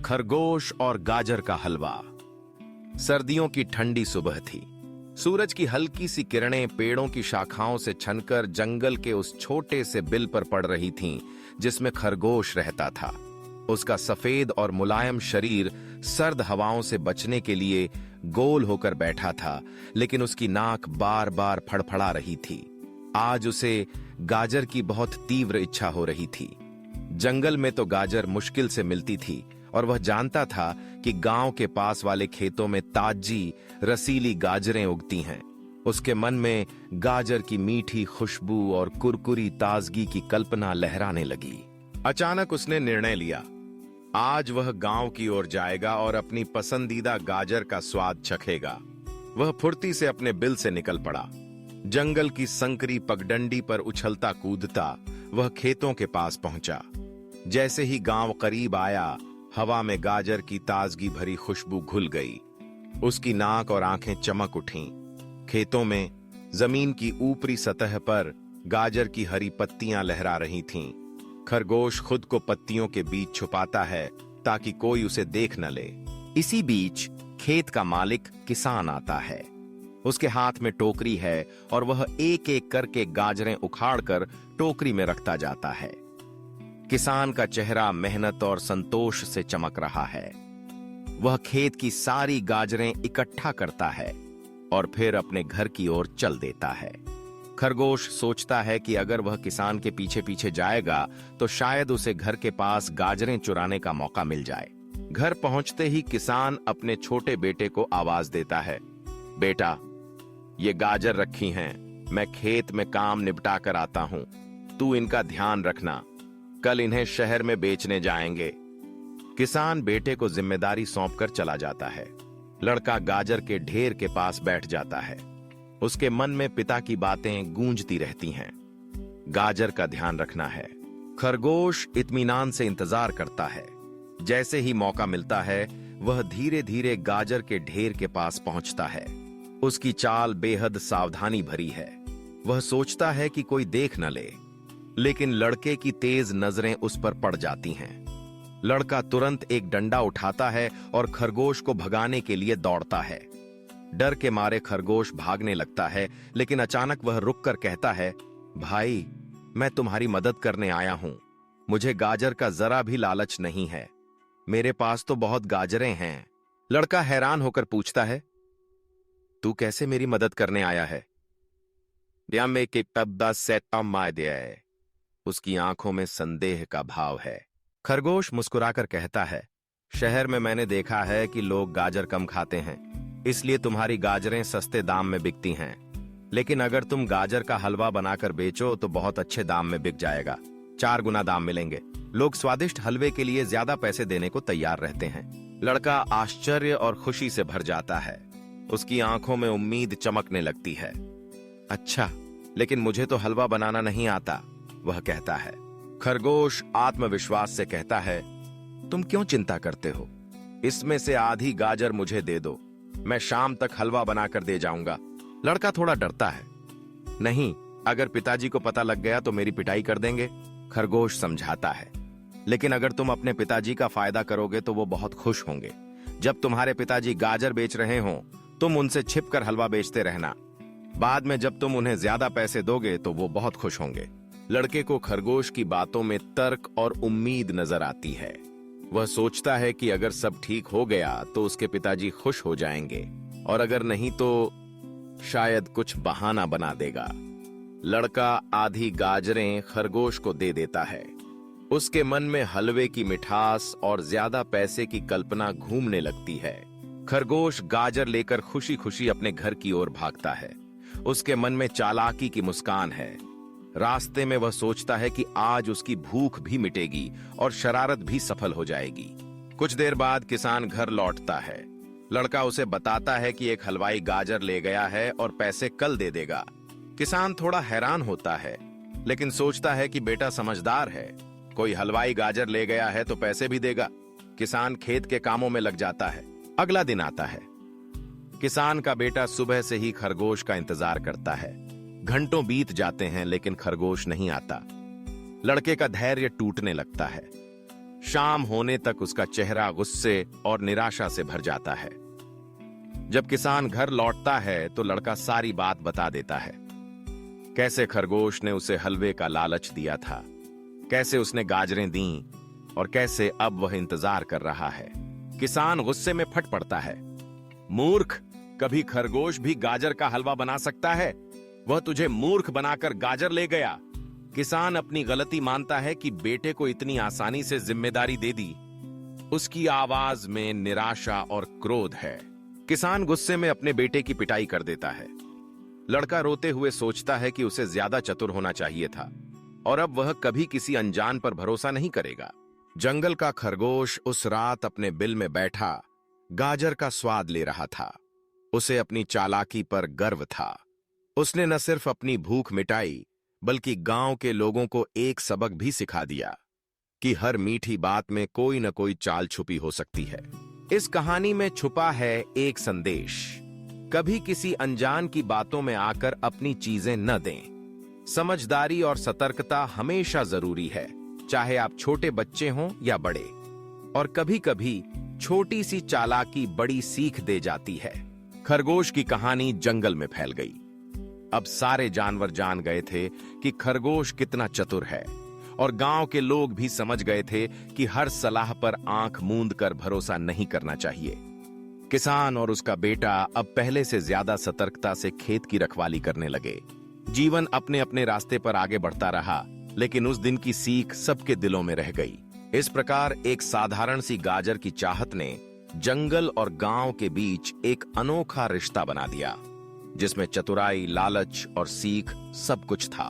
खरगोश और गाजर का हलवा। सर्दियों की ठंडी सुबह थी। सूरज की हल्की सी किरणें पेड़ों की शाखाओं से छनकर जंगल के उस छोटे से बिल पर पड़ रही थीं, जिसमें खरगोश रहता था। उसका सफेद और मुलायम शरीर सर्द हवाओं से बचने के लिए गोल होकर बैठा था, लेकिन उसकी नाक बार बार फड़फड़ा रही थी। आज उसे गाजर की बहुत तीव्र इच्छा हो रही थी। जंगल में तो गाजर मुश्किल से मिलती थी और वह जानता था कि गांव के पास वाले खेतों में ताजी रसीली गाजरें उगती हैं। उसके मन में गाजर की मीठी खुशबू और कुरकुरी ताजगी की कल्पना लहराने लगी। अचानक उसने निर्णय लिया, आज वह गांव की ओर जाएगा और अपनी पसंदीदा गाजर का स्वाद चखेगा। वह फुर्ती से अपने बिल से निकल पड़ा। जंगल की संकरी पगडंडी पर उछलता कूदता वह खेतों के पास पहुंचा। जैसे ही गांव करीब आया, हवा में गाजर की ताजगी भरी खुशबू घुल गई। उसकी नाक और आंखें चमक उठीं। खेतों में जमीन की ऊपरी सतह पर गाजर की हरी पत्तियां लहरा रही थीं। खरगोश खुद को पत्तियों के बीच छुपाता है ताकि कोई उसे देख न ले। इसी बीच खेत का मालिक किसान आता है। उसके हाथ में टोकरी है और वह एक एक करके गाजरें उखाड़कर टोकरी में रखता जाता है। किसान का चेहरा मेहनत और संतोष से चमक रहा है। वह खेत की सारी गाजरें इकट्ठा करता है और फिर अपने घर की ओर चल देता है। खरगोश सोचता है कि अगर वह किसान के पीछे पीछे जाएगा तो शायद उसे घर के पास गाजरें चुराने का मौका मिल जाए। घर पहुंचते ही किसान अपने छोटे बेटे को आवाज देता है, बेटा, ये गाजर रखी हैं, मैं खेत में काम निपटा कर आता हूं, तू इनका ध्यान रखना, कल इन्हें शहर में बेचने जाएंगे। किसान बेटे को जिम्मेदारी सौंपकर चला जाता है। लड़का गाजर के ढेर के पास बैठ जाता है। उसके मन में पिता की बातें गूंजती रहती हैं। गाजर का ध्यान रखना है। खरगोश इत्मीनान से इंतजार करता है। जैसे ही मौका मिलता है, वह धीरे धीरे गाजर के ढेर के पास पहुंचता है। उसकी चाल बेहद सावधानी भरी है। वह सोचता है कि कोई देख न ले, लेकिन लड़के की तेज नजरें उस पर पड़ जाती हैं। लड़का तुरंत एक डंडा उठाता है और खरगोश को भगाने के लिए दौड़ता है। डर के मारे खरगोश भागने लगता है, लेकिन अचानक वह रुककर कहता है, भाई, मैं तुम्हारी मदद करने आया हूं। मुझे गाजर का जरा भी लालच नहीं है। मेरे पास तो बहुत गाजरें हैं। लड़का हैरान होकर पूछता है, तू कैसे मेरी मदद करने आया है? उसकी आंखों में संदेह का भाव है। खरगोश मुस्कुराकर कहता है, शहर में मैंने देखा है कि लोग गाजर कम खाते हैं, इसलिए तुम्हारी गाजरें सस्ते दाम में बिकती हैं। लेकिन अगर तुम गाजर का हलवा बनाकर बेचो तो बहुत अच्छे दाम में बिक जाएगा। 4 गुना दाम मिलेंगे। लोग स्वादिष्ट हलवे के लिए ज्यादा पैसे देने को तैयार रहते हैं। लड़का आश्चर्य और खुशी से भर जाता है। उसकी आंखों में उम्मीद चमकने लगती है। अच्छा, लेकिन मुझे तो हलवा बनाना नहीं आता, वह कहता है। खरगोश आत्मविश्वास से कहता है, तुम क्यों चिंता करते हो? इसमें से आधी गाजर मुझे दे दो, मैं शाम तक हलवा बनाकर दे जाऊंगा। लड़का थोड़ा डरता है। नहीं, अगर पिताजी को पता लग गया तो मेरी पिटाई कर देंगे, खरगोश समझाता है। लेकिन अगर तुम अपने पिताजी का फायदा करोगे तो वो बहुत खुश होंगे। जब तुम्हारे पिताजी गाजर बेच रहे हों, तुम उनसे छिपकर हलवा बेचते रहना। बाद में जब तुम उन्हें ज्यादा पैसे दोगे तो वो बहुत खुश होंगे। लड़के को खरगोश की बातों में तर्क और उम्मीद नजर आती है। वह सोचता है कि अगर सब ठीक हो गया तो उसके पिताजी खुश हो जाएंगे, और अगर नहीं तो शायद कुछ बहाना बना देगा। लड़का आधी गाजरें खरगोश को दे देता है। उसके मन में हलवे की मिठास और ज्यादा पैसे की कल्पना घूमने लगती है। खरगोश गाजर लेकर खुशी खुशी अपने घर की ओर भागता है। उसके मन में चालाकी की मुस्कान है। रास्ते में वह सोचता है कि आज उसकी भूख भी मिटेगी और शरारत भी सफल हो जाएगी। कुछ देर बाद किसान घर लौटता है। लड़का उसे बताता है कि एक हलवाई गाजर ले गया है और पैसे कल दे देगा। किसान थोड़ा हैरान होता है, लेकिन सोचता है कि बेटा समझदार है, कोई हलवाई गाजर ले गया है तो पैसे भी देगा। किसान खेत के कामों में लग जाता है। अगला दिन आता है। किसान का बेटा सुबह से ही खरगोश का इंतजार करता है। घंटों बीत जाते हैं, लेकिन खरगोश नहीं आता। लड़के का धैर्य टूटने लगता है। शाम होने तक उसका चेहरा गुस्से और निराशा से भर जाता है। जब किसान घर लौटता है तो लड़का सारी बात बता देता है। कैसे खरगोश ने उसे हलवे का लालच दिया था, कैसे उसने गाजरें दी और कैसे अब वह इंतजार कर रहा है। किसान गुस्से में फट पड़ता है। मूर्ख, कभी खरगोश भी गाजर का हलवा बना सकता है? वह तुझे मूर्ख बनाकर गाजर ले गया। किसान अपनी गलती मानता है कि बेटे को इतनी आसानी से जिम्मेदारी दे दी। उसकी आवाज में निराशा और क्रोध है। किसान गुस्से में अपने बेटे की पिटाई कर देता है। लड़का रोते हुए सोचता है कि उसे ज्यादा चतुर होना चाहिए था और अब वह कभी किसी अनजान पर भरोसा नहीं करेगा। जंगल का खरगोश उस रात अपने बिल में बैठा गाजर का स्वाद ले रहा था। उसे अपनी चालाकी पर गर्व था। उसने न सिर्फ अपनी भूख मिटाई बल्कि गांव के लोगों को एक सबक भी सिखा दिया कि हर मीठी बात में कोई न कोई चाल छुपी हो सकती है। इस कहानी में छुपा है एक संदेश। कभी किसी अनजान की बातों में आकर अपनी चीजें न दें। समझदारी और सतर्कता हमेशा जरूरी है, चाहे आप छोटे बच्चे हों या बड़े। और कभी कभी छोटी सी चालाकी बड़ी सीख दे जाती है। खरगोश की कहानी जंगल में फैल गई। अब सारे जानवर जान गए थे कि खरगोश कितना चतुर है और गांव के लोग भी समझ गए थे कि हर सलाह पर आंख मूंद कर भरोसा नहीं करना चाहिए। किसान और उसका बेटा अब पहले से ज्यादा सतर्कता से खेत की रखवाली करने लगे। जीवन अपने अपने रास्ते पर आगे बढ़ता रहा, लेकिन उस दिन की सीख सबके दिलों में रह गई। इस प्रकार एक साधारण सी गाजर की चाहत ने जंगल और गांव के बीच एक अनोखा रिश्ता बना दिया, जिसमें चतुराई, लालच और सीख सब कुछ था।